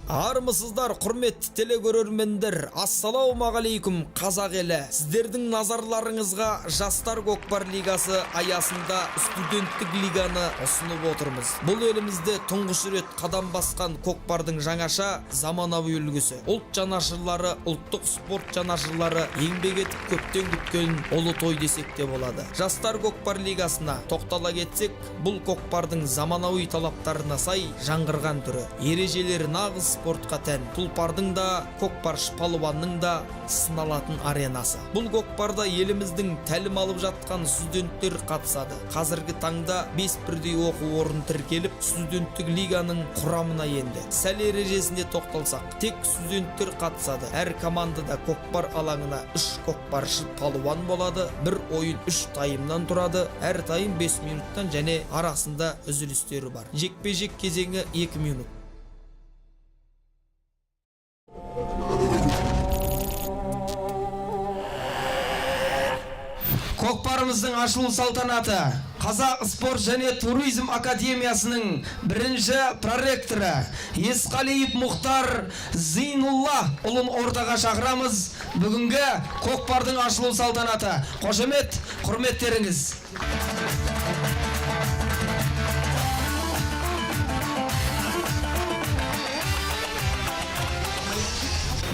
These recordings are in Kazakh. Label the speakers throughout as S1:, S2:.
S1: Армысыздар, құрметті телекөрермендер, ассалаумағалейкум қазақ елі. Сіздердің назарларыңызға Жастар көкпар лигасы аясында студенттік лиганы ұсынып отырмыз. Бұл елімізде тұңғыш рет қадам басқан көкпардың жаңаша заманауи үлгісі. Ұлт жанашырлары, ұлттық спорт жанашырлары еңбек етіп көптен күткен ұлы той десек те болады. Жастар көкпар лигасына тоқтала кетсек, бұл көкпардың заманауи талаптарына сай жаңғырған түрі. Ережелері нағыз спортқа тән. Тұлпардың да, көкпаршы палуанның да сыналатын аренасы. Бұл көкпарда еліміздің тәлім алып жатқан студенттер қатысады. Қазіргі таңда 5 бірдей оқу орын тіркеліп, студенттік лиганың құрамына енді. Сәл ережесіне тоқталсақ, тек студенттер қатысады. Әр командада көкпар алаңына 3 көкпаршы палуан болады. Бір ойын 3 тайымнан тұрады. Әр тайым 5 минуттан және арасында үзілістері бар. Жекпе-жек кезеңі 2 минут. Көкпарымыздың ашылу салтанаты Қазақ спорт және туризм академиясының бірінші проректоры Есқалиев Мұхтар Зейнулла ұлын ортаға шақырамыз. Бүгінгі көкпардың ашылу салтанаты. Қошемет, құрметтеріңіз.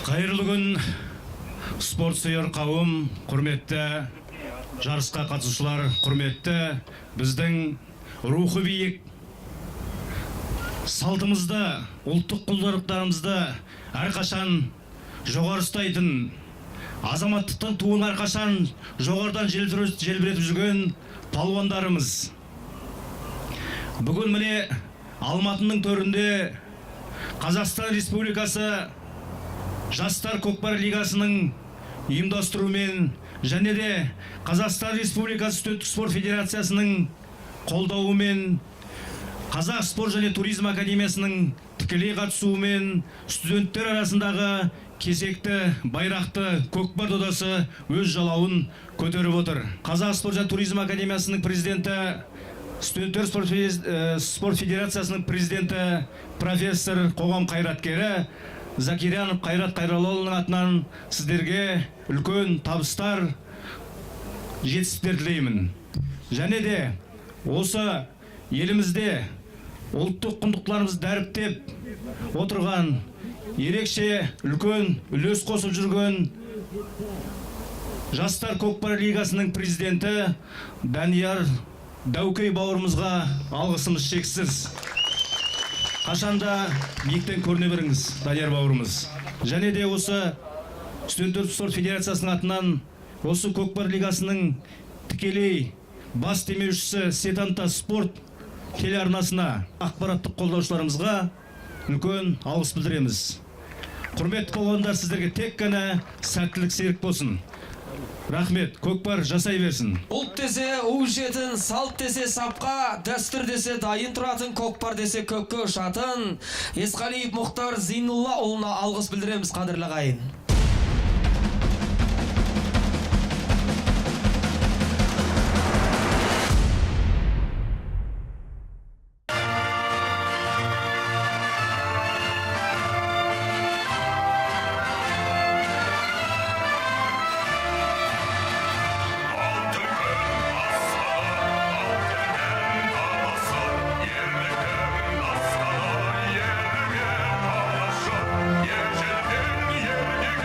S2: Қайырлы күн, спорт сүйер қауым, құрметті жарысқа қатысушылар, құрметті біздің рухы биік салтымызды, ұлттық құндылықтарымызды әрқашан жоғары ұстайтын, азаматтықтың туын әрқашан жоғарыдан желбіретіп жүрген палуандарымыз. Бүгін міне Алматының төрінде Қазақстан Республикасы Жастар көкпар лигасының ұйымдастыруымен және де Қазақстан Республикасы студенттік спорт федерациясының қолдауымен Қазақ спорт және туризм академиясының тікелей қатысуымен студенттер арасындағы кезекті байрақты көкпар додасы өз жалауын көтеріп отыр. Қазақ спорт және туризм академиясының президенті, студенттер спорт федерациясының президенті, профессор, қоғам қайраткері Закирянов Қайрат Қайралыұлының атынан сіздерге үлкен табыстар, жетістіктер тілеймін. Және де осы елімізде ұлттық құндылықтарымызды дәріптеп отырған, ерекше үлкен үлес қосып жүрген Жастар көкпар лигасының президенті Данияр Дәукей бауырымызға алғысымыз шексіз. Қашанда биіктен көріне беріңіз, Данияр бауырымыз. Және де осы студенттер спорт федерациясының атынан осы көкпар лигасының тікелей бас демеушісі Сетанта спорт телеарнасына, ақпараттық қолдаушыларымызға үлкен алғыс білдіреміз. Құрметті палуандар, сіздерге тек қана сәттілік серік болсын. Рахмет, көкпар жасай берсін.
S1: Ұлт десе у жетін, салт десе сапқа, дәстүр десе дайын тұратын, көкпар десе көкке ұшатын. Есқалиев Мұхтар Зейнулла ұлына алғыс білдіреміз, қадірлі ағайын.
S3: Ежелден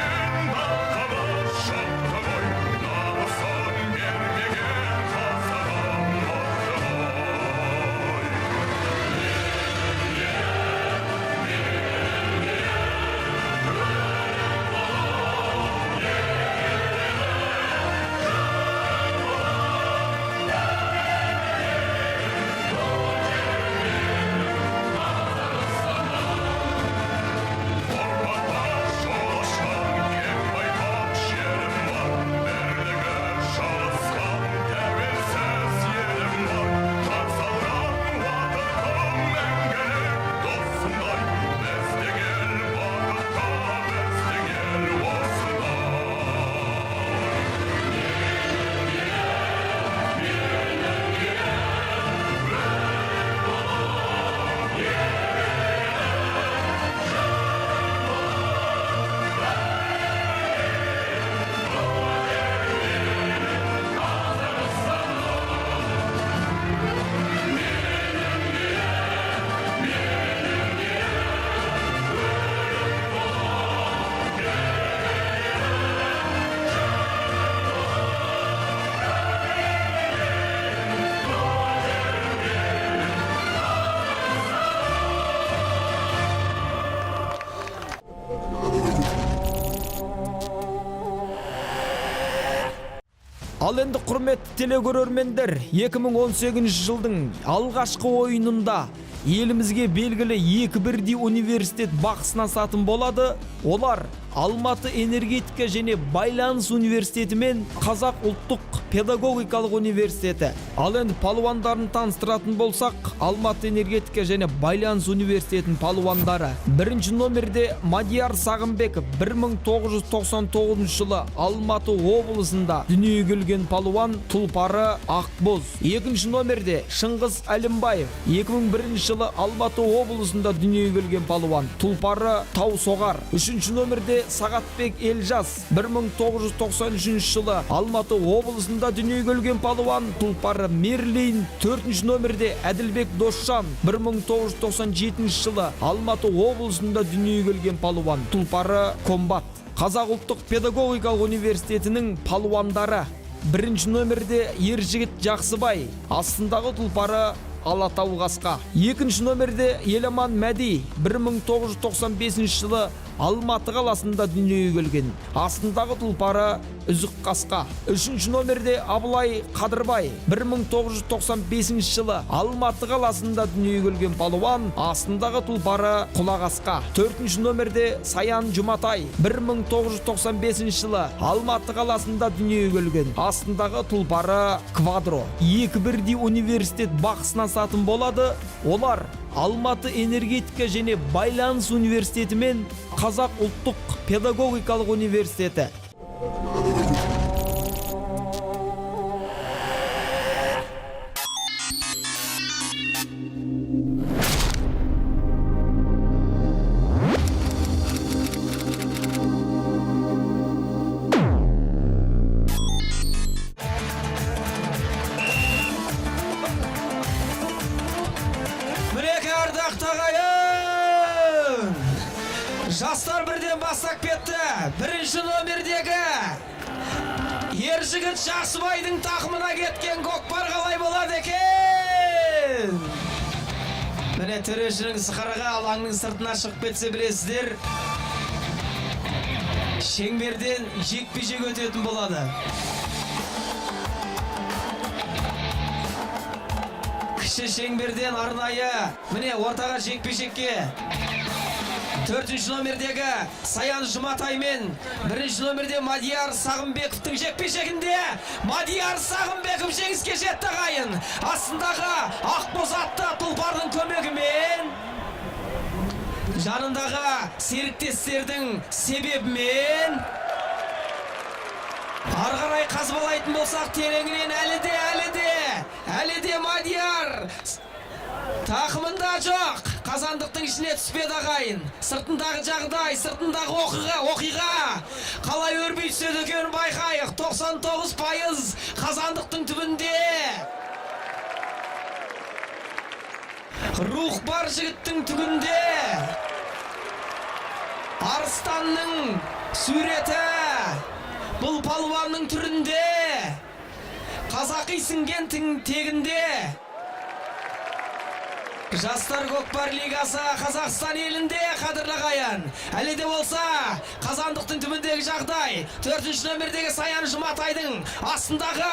S1: Ал енді құрметті телекөрермендер, 2018 жылдың алғашқы ойынында елімізге белгілі 2 бірдей университет бақ сынасатын болады. Олар Алматы энергетика және байланыс университеті мен Қазақ ұлттық педагогикалық университеті. Ал енді палуандарын таныстыратын болсақ, Алматы энергетика және байланыс университетінің палуандары. Бірінші номерде Мадияр Сағымбеков 1999 жылы Алматы облысында дүниеге келген палуан, тұлпары Ақбоз. Екінші номерде Шыңғыс Әлімбаев 2001 жылы Алматы облысында дүниеге келген палуан, тұлпары Таусоғар. Үшінші номерде Сағатбек Елжас 1993 жылы Алматы облысында дүниеге келген палуан, тұлпары Мерлин. Төртінші номерде Әділбек Досжан 1997 жылы Алматы облысында дүниеге келген палуан, тұлпары Комбат. Қазақ ұлттық педагогикалық университетінің палуандары. Бірінші номерде Ержігіт Жақсыбай, астындағы тұлпары Алатау Қасқа. Екінші номерде Еламан Мәди 1995 жылы Алматы қаласында дүниеге келген, астындағы тұлпары Үзік Қасқа. Үшінші номерде Абылай Қадырбай 1995 жылы Алматы қаласында дүниеге келген палуан, астындағы тұлпары Құлақ Асқа. Төртінші номерде Саян Жұматай 1995 жылы Алматы қаласында дүниеге келген, астындағы тұлпары Квадро. 2 бірдей университет бақ сынасатын болады. Олар Алматы энергетика және байланыс университеті мен Қазақ ұлттық педагогикалық университеті. Жастар бірден бастап кетті. Бірінші номердегі Ержігіт Жақсыбайдың тақымына кеткен көкпар қалай болады екен? Міне төрешінің сықырығы алаңның сыртына шығып кетсе білесіздер, шеңберден жекпе-жек өтетін болады. Кіші шеңберден арнайы міне ортаға жекпе-жекке 4-ші номердегі Саян Жұматай мен 1-ші номерде Мадияр Сағымбековтың жекпе-жегінде Мадияр Сағымбеков жеңіске жетті ағайын. Астындағы Ақбоз атты тұлпардың көмегімен, жанындағы серіктестердің себебімен ары қарай қазбалайтын болсақ, тереңінен әлі де Мадияр тақымында жоқ. Қазандықтың ішіне түспеді ағайын. Сыртындағы жағдай, сыртындағы оқиға қалай өрбей түседі екенін байқайық. 99% қазандықтың түбінде рух бар жігіттің түгінде. Арыстанның суреті бұл палуанның түрінде, қазақи сіңген тегінде. Жастар көкпар лигасы Қазақстан елінде, қадірлі ағайын. Әлі де болса, қазандықтың түбіндегі жағдай, 4-ші номердегі Саян Жұматайдың астындағы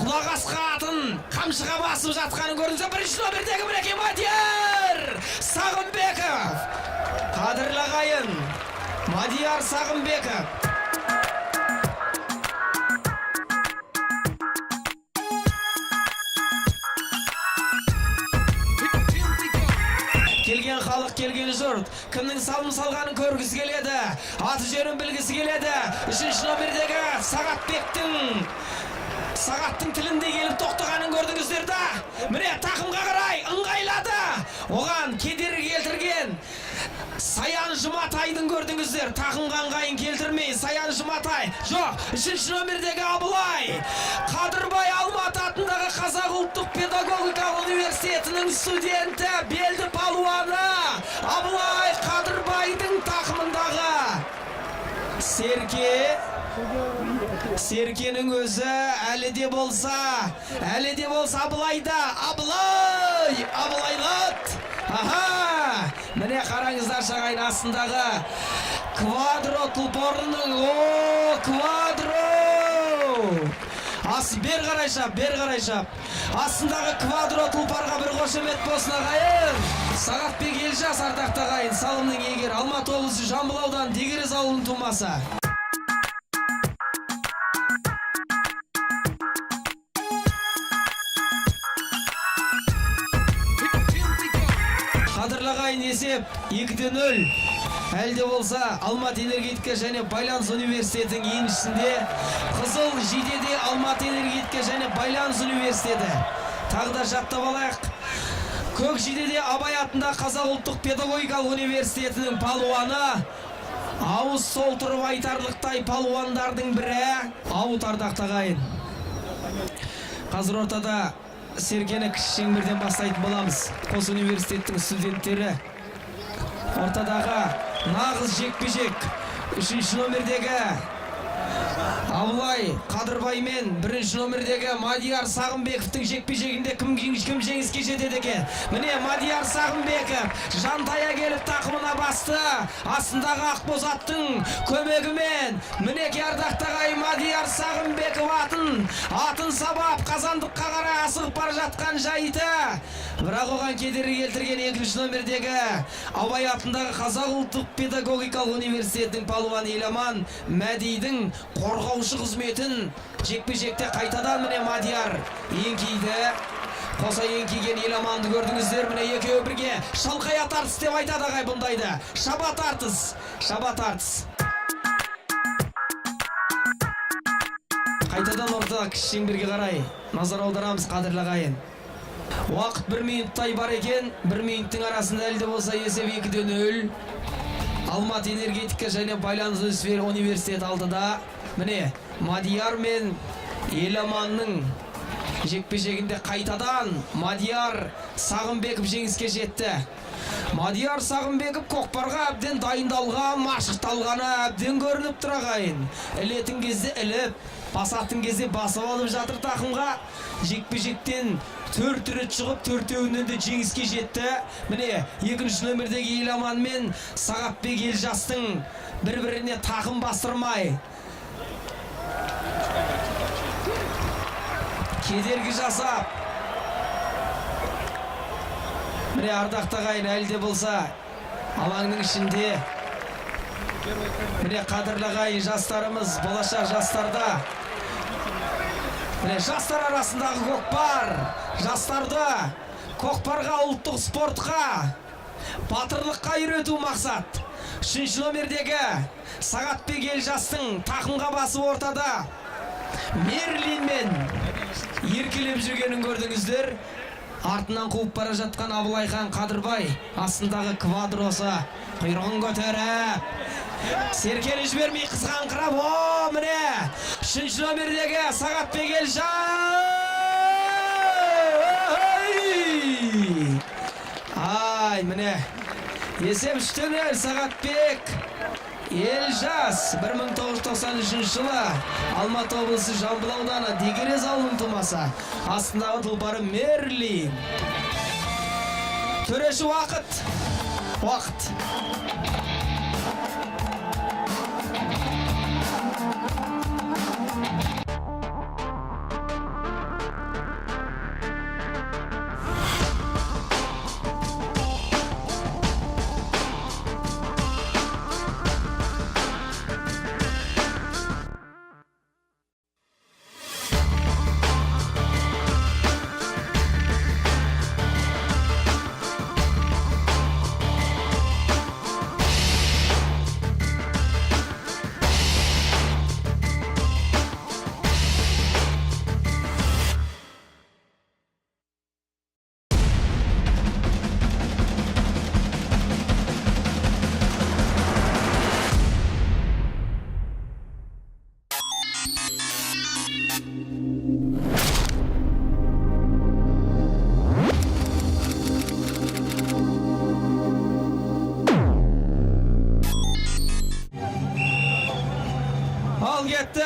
S1: Құлақ Асқа атын қамшыға басып жатқанын көрдіңіздер. 1-ші номердегі мінекей Мадияр Сағымбеков. Қадірлі ағайын, Мадияр Сағымбеков. Келген халық, келген жұрт, кімнің салым салғанын көргісі келеді, аты жөнін білгісі келеді. 3-ші номердегі Сағаттың тілінде келіп тоқтағанын көрдіңіздер да. Міне тақымға қарай ыңғайлады. Оған кедергі келтірген Саян Жұматайдың көрдіңіздер. Тақымға ыңғайын келтірмей Саян Жұматай. Жоқ, 3-ші номердегі Абылай Қадырбай, Алматы атындағы Қазақ ұлттық педагогикалық университетінің студенті, белді палуаны Абылай Қадырбайдың тақымындағы Серкенің өзі әлі де болса Абылайда. Абылайлат. Аха, міне қараңыздар шағайын, астындағы Квадро тұлпарының, Квадро! бер қарайшап. Астындағы квадро тұлпарға бір қошемет болсын ағайын. Сағатбек Елжас ардақты ағайын, салымның егер Алматы облысы Жамбыл ауданы Дегерез ауылының тумасы. Қадырлағайын есеп 2-0. Әлде болса Алматы энергетика және байланыс университетінің еншісінде қызыл жидеде Алматы энергетика және байланыс университеті. Тағы да жаттап алайық. Көк жидеде Абай атындағы Қазақ ұлттық педагогикалық университетінің палуаны. Ауыз сол тұрып айтарлықтай палуандардың бірі. Ауыт ардақтағайын. Қазір ортада серкені кіші шеңберден бастайтын боламыз. Қос университеттің студенттері. Ортадағы нағыз жекпе-жек 3-ші номердегі Абылай Қадырбай мен 1-ші номердегі Мадияр Сағынбековтың жекпе-жегінде кім жеңіске жетеді екен? Міне Мадияр Сағынбеков жантая келіп тақымына басты. Астындағы Ақбоз аттың көмегімен мінеки ардақтағай Мадияр Сағынбеков атын сабап қазандыққа қарай асығып бара жатқан жайты. Бірақ оған кедергі келтірген 2-ші номердегі Абай атындағы Қазақ ұлттық педагогикалық университетінің палуаны Еламан Мәдидің қорғаушы қызметін жекпе-жекте қайтадан міне Мадияр еңкейді. Қоса еңкейген Еламанды көрдіңіздер, міне екеуі бірге шалқая тартыс деп айтады ағай бұндайды. Шаба тартыс. Қайтадан ортада кіші шеңберге қарай назар аударамыз қадірлі ағайын. Уақыт 1 минуттай бар екен. 1 минуттың арасында әлде болса есеп 2-0. Алматы энергетика және байланыс университеті алдыда. Міне Мадияр мен Еламанның жекпе-жегінде қайтадан Мадияр Сағынбеков жеңіске жетті. Мадияр Сағынбеков көкпарға әбден дайындалған, машықталғаны әбден көрініп тұр ағайын. Ілетін кезде іліп, басатын кезде басып алып жатыр тақымға. Жекпе-жектен 4 рет шығып, 4-еуінен де жеңіске жетті. Міне 2-ші номердегі Еламан мен Сағатбек Елжастың бір-біріне тақым бастырмай кедергі жасап, міне ардақтағайын әлде болса алаңның ішінде міне қадірлағайын жастарымыз, болашақ жастарда міне жастар арасындағы көкпар, жастарды көкпарға, ұлттық спортқа, батырлыққа үйрету мақсат. 3-ші номердегі Сағатбек Елжастың тақымға басып ортада Мерлинмен еркелеп жүргенін көрдіңіздер. Артынан қуып бара жатқан Абылайхан Қадырбай астындағы квадросы құйрығын көтеріп, серкені жібермей қызғанқырап, міне 3-ші номердегі Сағатбек Елжас. Міне есеп 3-0. Сағатбек Елжас 1993 жылы Алматы облысы Жамбыл ауданы Дегерез ауылының тумасы. Астындағы тұлпары Мерлин. Төреші уақыт.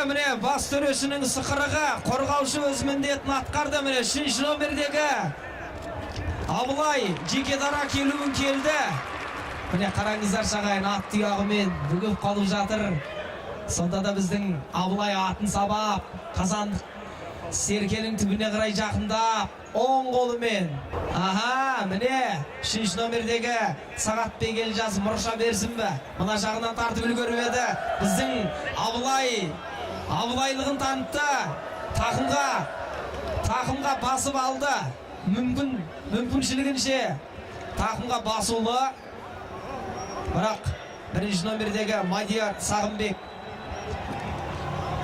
S1: Міне бас төрешінің сықырығы, қорғаушы өз міндетін атқарды. Міне 3-ші номердегі Абылай жеке дара келуін келді. Міне қараңыздар шағайын, ат тұяғымен бүгіп қалып жатыр. Сонда да біздің Абылай атын сабап, қазандық серкенің түбіне қарай жақындап, оң қолымен. Аха, міне, 3 номердегі Сағатбек Елжас мұрша берсін бі? Мына жағынан тартып үлгеріп еді. Біздің Абылайлығын танытты. Тақымға басып алды. Мүмкіншілігінше тақымға басулы. Бірақ 1 номердегі Мадияр Сағымбек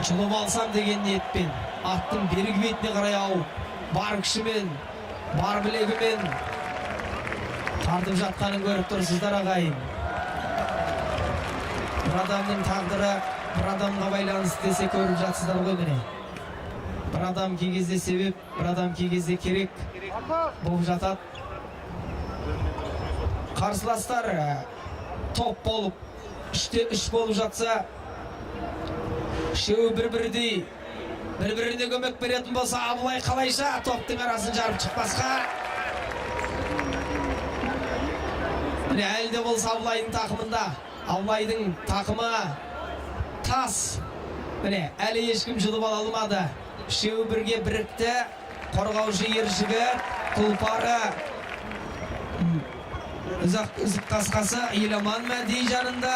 S1: жұлып алсам деген ниетпен аттың бергі бетіне қарай ауып, бар күшімен, бар білегімен тартып жатқанын көріп тұрсыздар ағайын. Бір адамның тағдыры бір адамға байланысты десе көріп жатсыздар ғой міне. Бір адам кей кезде себеп, бір адам кей кезде керек болып жатады. Қарсыластар топ болып, 3-те 3 болып жатса, үшеуі бір-біріне көмек беретін болса, Абылай қалайша топтың арасын жарып шықпасқа? Міне әлі де болса Абылайдың тақымында, Абылайдың тақымы тас. Міне әлі ешкім жұлып ала алмады. Үшеуі бірге бірікті. Қорғаушы ер жігіт, тұлпары үзік қасқасы Еламан Мәди жанында.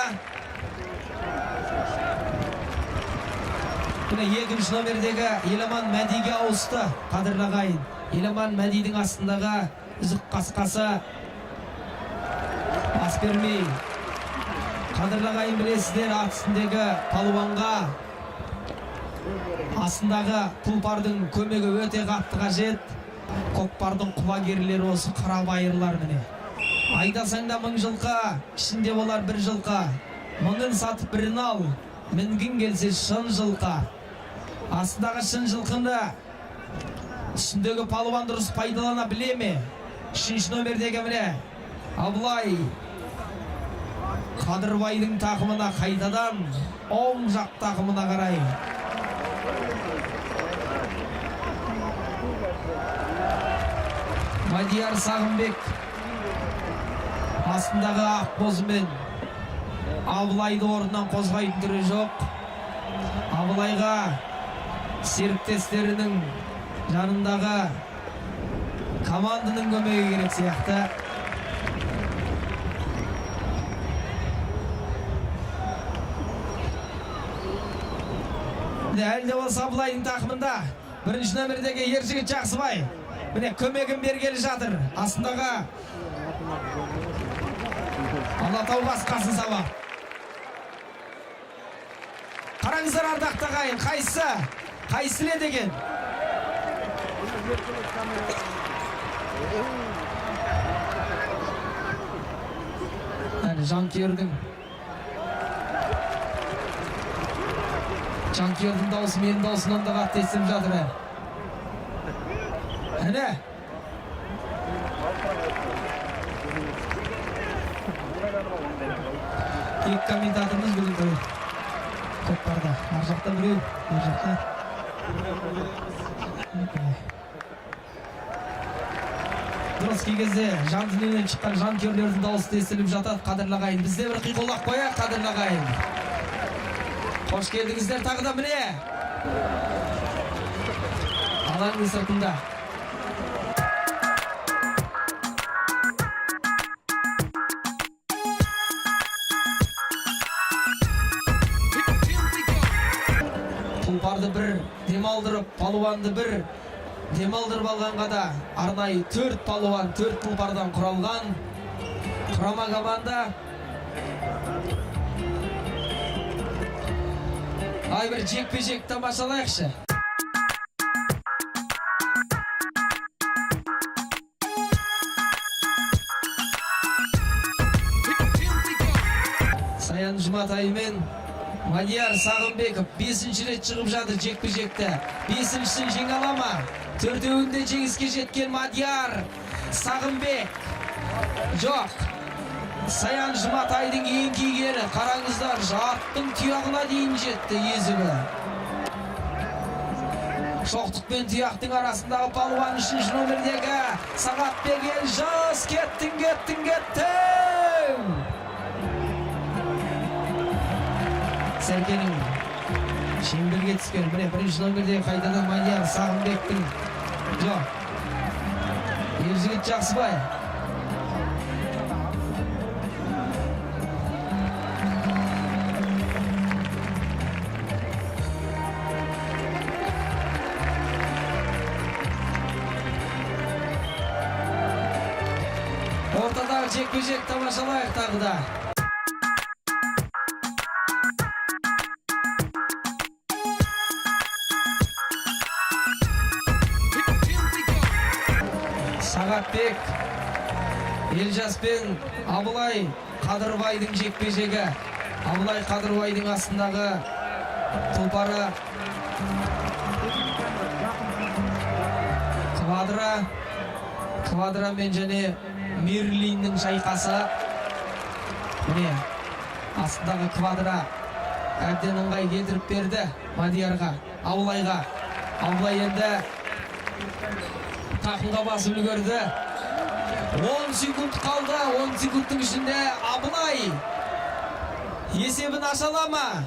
S1: Міне 2 номердегі Еламан Мәдиге ауысты, қадірлі ағайын. Еламан Мәдидің астындағы үзік қасқасы бас бермей. Қадірлі ағайын, білесіздер, ат үстіндегі палуанға астындағы тұлпардың көмегі өте қатты қажет. Көкпардың құлагерлері осы қарабайырлар міне. Айдасаң да 1000 жылқы, ішінде болар 1 жылқы. 1000-ын сатып 1-ін ал, мінгің келсе шын жылқы. Астындағы шын жылқынды үстіндегі палуан дұрыс пайдалана біле ме? 3 номердегі міне Абылай Қадырбайдың тақымына қайтадан оң жақ тақымына қарай. Мадияр Сағымбек астындағы ақ бозымен Абылайды орнынан қозғайтын түрі жоқ. Абылайға серіктестерінің жанындағы команданың көмегі керек сияқты. Әлде болса Абылайдың тақымында 1 номердегі ержігіт Жақсыбай міне көмегін бергелі жатыр. Астындағы Алатау басқасын сабап. Қараңыздар ардақты ағайын, қайсыле деген? Жанкүйердің дауысы менің даусымнан да қатты естіліп жатыр. Әне? Екі комментаторымыз бүгін көкпарда. Ар жақта біреу, бер жақта. Дұрыс, кей кезде жан дүниеден шыққан жанкүйерлердің дауысы естіліп жатады. Қадірлі ағайын, бізде бір қиқолақ қояйық, қадірлі ағайын. Қош келдіңіздер тағы да міне. Алаңның сыртында. Тұлпарды бір демалдырып, палуанды бір демалдырып алғанға да арнайы 4 палуан, 4 тұлпардан құралған құрама команда. Ай, бір жекпе-жек тамашалайықшы. Саян Жұматай мен Мадияр Сағымбеков 5-ші рет шығып жатыр жекпе-жекті. 5-шісін жеңе ала ма? 4-еуінде жеңіске жеткен Мадияр Сағымбек. Жоқ. Саян Жұматайдың ең кейгені, қараңыздар, аттың тұяғына дейін жетті езігі. Шоқтық пен тұяқтың арасындағы палуан 3 номердегі Сағатбек Елжас. Кеттің! Сәркенің Шеңберге түскен. Міне бірінші номерде қайтадан Мадияр Сағынбектің. Жоқ. Ержігіт Жақсыбай. Ортадағы жекпе-жек тамашалайық тағы да. Сағатбек Елжас пен Абылай Қадырбайдың жекпе-жегі. Абылай Қадырбайдың астындағы тұлпары Квадра мен және Мерлиннің шайқасы. Міне астындағы Квадра әбден ыңғай келтіріп берді Мадиярға, Абылайға. Абылай енді тақымға басып үлгерді. 10 секунд қалды. 10 секундтың ішінде Абылай есебін ашалама.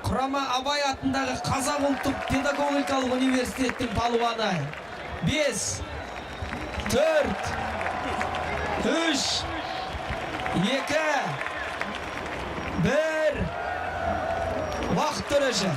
S1: Құрама Абай атындағы Қазақ ұлттық педагогикалық университеттің палуаны. 5, 4, 3, 2, 1. Уақыт төреші.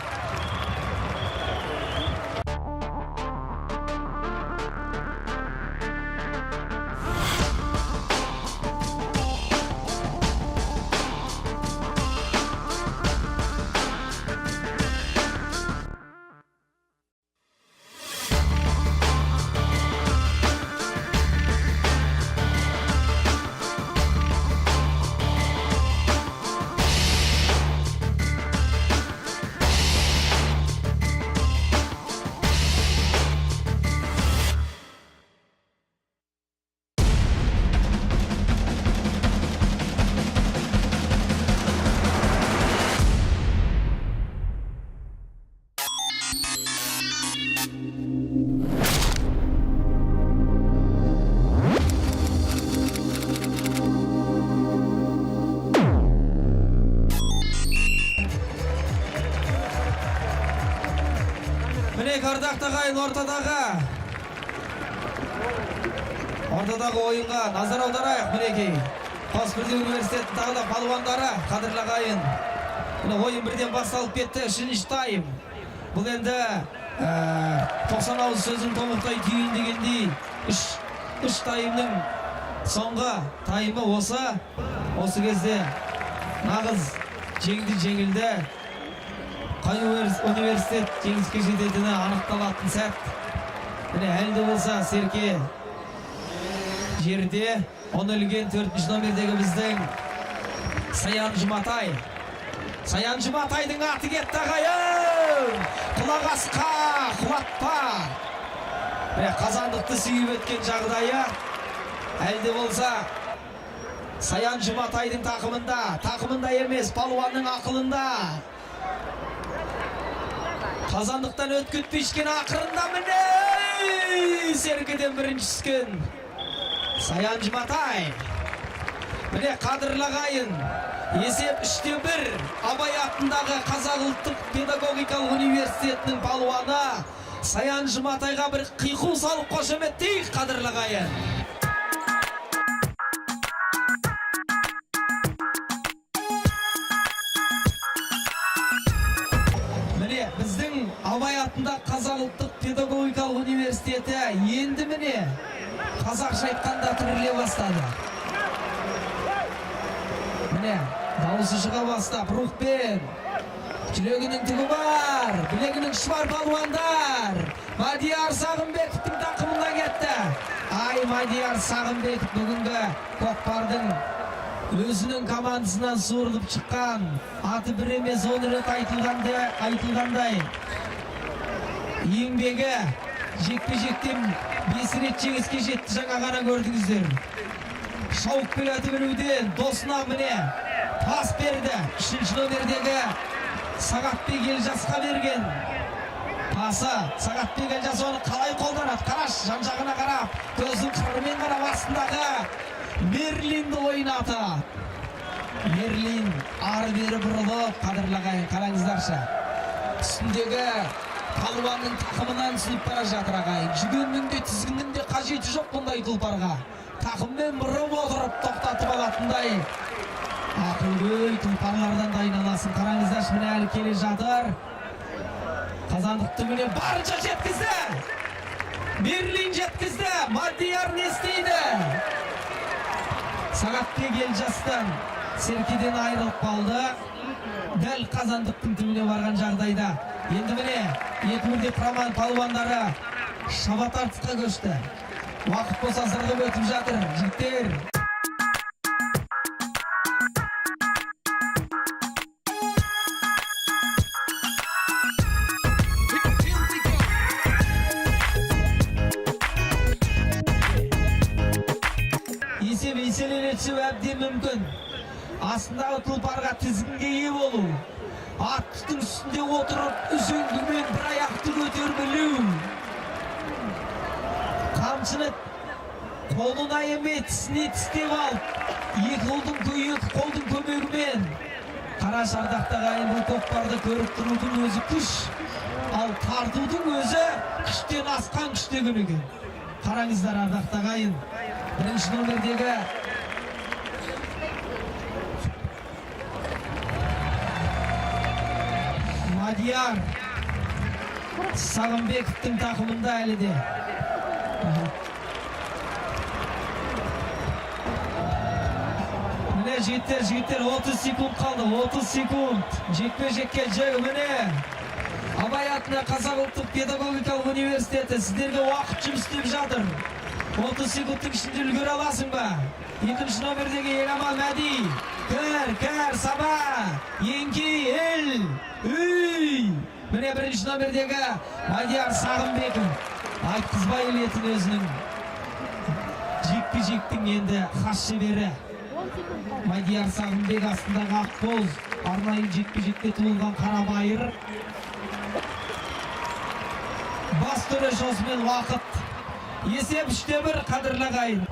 S1: Ардақты ағайын, ортадағы ойынға назар аударайық. Мінекей Қосбірде университеттің тағы да палуандары, қадірлі ағайын. Ойын бірден басталып кетті. 3-ші тайм. Бұл енді 90 ауыз сөзін томықтай түйін дегендей 3 тайымның соңғы тайымы осы кезде нағыз жеңілді. Қай университет жеңіске жететіні анықталатын сәт. Міне әлде болса Серке жерде. Оны ілген 4-ші номердегі біздің Саян Жұматай. Саян Жұматайдың аты кетті ағайын. Құлақ асқа, құлатпа. Міне қазандықты сүйіп өткен жағдайы. Әлде болса Саян Жұматайдың тақымында емес, палуанның ақылында. Қазандықтан өткітпей ішкен ақырында міне Серкеден бірінші түскен Саян Жұматай. Міне қадірлі ағайын, есеп 3-1. Абай атындағы Қазақ ұлттық педагогикалық университетінің палуаны Саян Жұматайға бір қиқу салып қошеметтейік, қадірлі ағайын. Біздің Абай атында Қазақ ұлттық педагогикалық университеті енді міне қазақша айтқанда түріле бастады. Міне дауысы шыға бастап, рухпен жүрегінің түгі бар, білегінің күші бар палуандар. Мадияр Сағынбековтің тақымына кетті. Ай, Мадияр Сағынбеков бүгінгі көкпардың өзінің командасынан суырылып шыққан. Аты бір емес 10 рет айтылғандай. Еңбегі жекпе-жектен 5 рет жеңіске жетті, жаңа ғана көрдіңіздер. Шауықпен атып өруден досына міне пас берді. 3-ші номердегі Сағатбек Елжасқа берген пасы. Сағатбек Елжас оны қалай қолданады? Қараш, жан-жағына қарап, көздің қырымен қарап астындағы Мерлинді ойнаты. Мерлин ары бері бұрылып, қадірлі ағайын, қараңыздаршы. үстіндегі палуанның тақымынан сынып бара жатыр ағайын. Жүгеннің де тізгіннің де қажеті жоқ бұндай тұлпарға. Тақыммен бұрып отырып тоқтатып алатындай ақылгөй тұлпарлардан дайындаласын. Қараңыздаршы, міне әлі келе жатыр. Қазандықты міне барынша жеткізді. Берлин жеткізді. Мадияр не істейді? Сағатбек Елжастан серкеден айырылып қалды. Дәл қазандықтың түбіне барған жағдайда. Енді міне екі бірдей құраман палуандары шаба тартысқа көшті. Уақыт болса сырғып өтіп жатыр, жігіттер. Есеп еселене түсу әбден мүмкін. Астындағы тұлпарға тізгінге ие болу, аттың үстінде отырып үзеңгімен бір аяқты көтермелеу, қамшыны қолына емес тісіне тістеп алып, екі қолдың көмегімен қара шардақтағы ағайын, бұл көкпарды көріп тұрудың өзі күш, ал тартудың өзі күштен асқан күш деген екен. Қараңыздар ардақты ағайын, бірінші номердегі Мадияр Сағынбековтың тақымында әлі де. Міне жігіттер 30 секунд қалды, 30 секунд. Жекпе-жекке жегі міне. Абай атындағы Қазақ ұлттық педагогикалық университеті сіздерге уақыт жұмыс істеп жатыр. 30 секундтың ішінде үлгере аласың ба? Екінші номердегі Еламан Мәди. Кір, саба, еңки, ел, үй. Міне бірінші номердегі Мадияр Сағынбеков. Айтқызбай елетін өзінің жекпе-жектің енді хас шебері. Мадияр Сағынбек астындағы Ақбоз, арнайы жекпе-жекте туылған Қарабайыр. Бас төреші осымен уақыт. Есеп 3-1, қадірлі ағайын.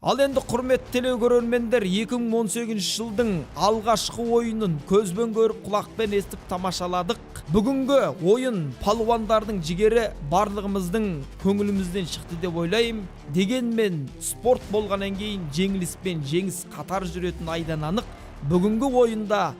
S1: Ал енді құрметті телекөрермендер, 2018 жылдың алғашқы ойынын көзбен көріп, құлақпен естіп тамашаладық. Бүгінгі ойын палуандардың жігері барлығымыздың көңілімізден шықты деп ойлайым. Дегенмен спорт болғаннан кейін жеңіліс пен жеңіс қатар жүретін айдан анық. Бүгінгі ойында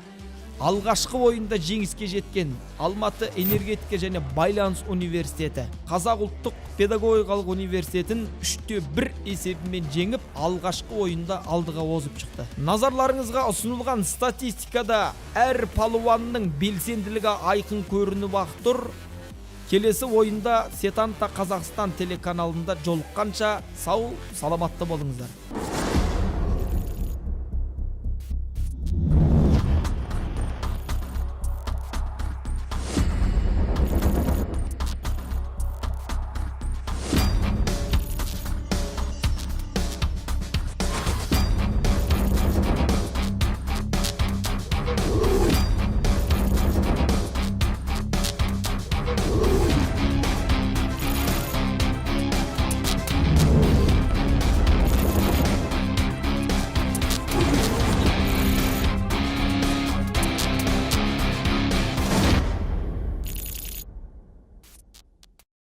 S1: алғашқы ойында жеңіске жеткен Алматы энергетика және байланыс университеті Қазақ ұлттық педагогикалық университетін 3-1 есебімен жеңіп, алғашқы ойында алдыға озып шықты. Назарларыңызға ұсынылған статистикада әр палуанның белсенділігі айқын көрініп ақ тұр. Келесі ойында Сетанта Қазақстан телеканалында жолыққанша сау, саламатты болыңыздар.